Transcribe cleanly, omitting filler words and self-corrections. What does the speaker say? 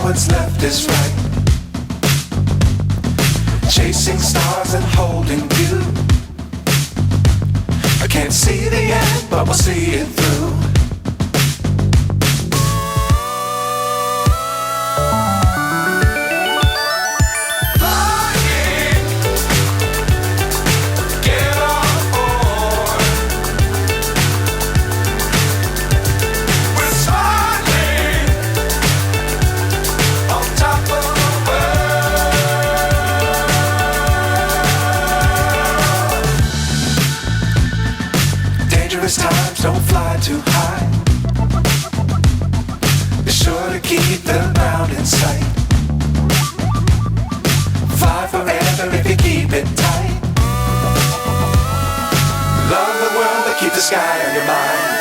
what's left is right. Chasing stars and holding you. I can't see the end, but we'll see it through. Times don't fly too high. Be sure to keep the ground in sight. Fly forever if you keep it tight. Love the world but keep the sky on your mind.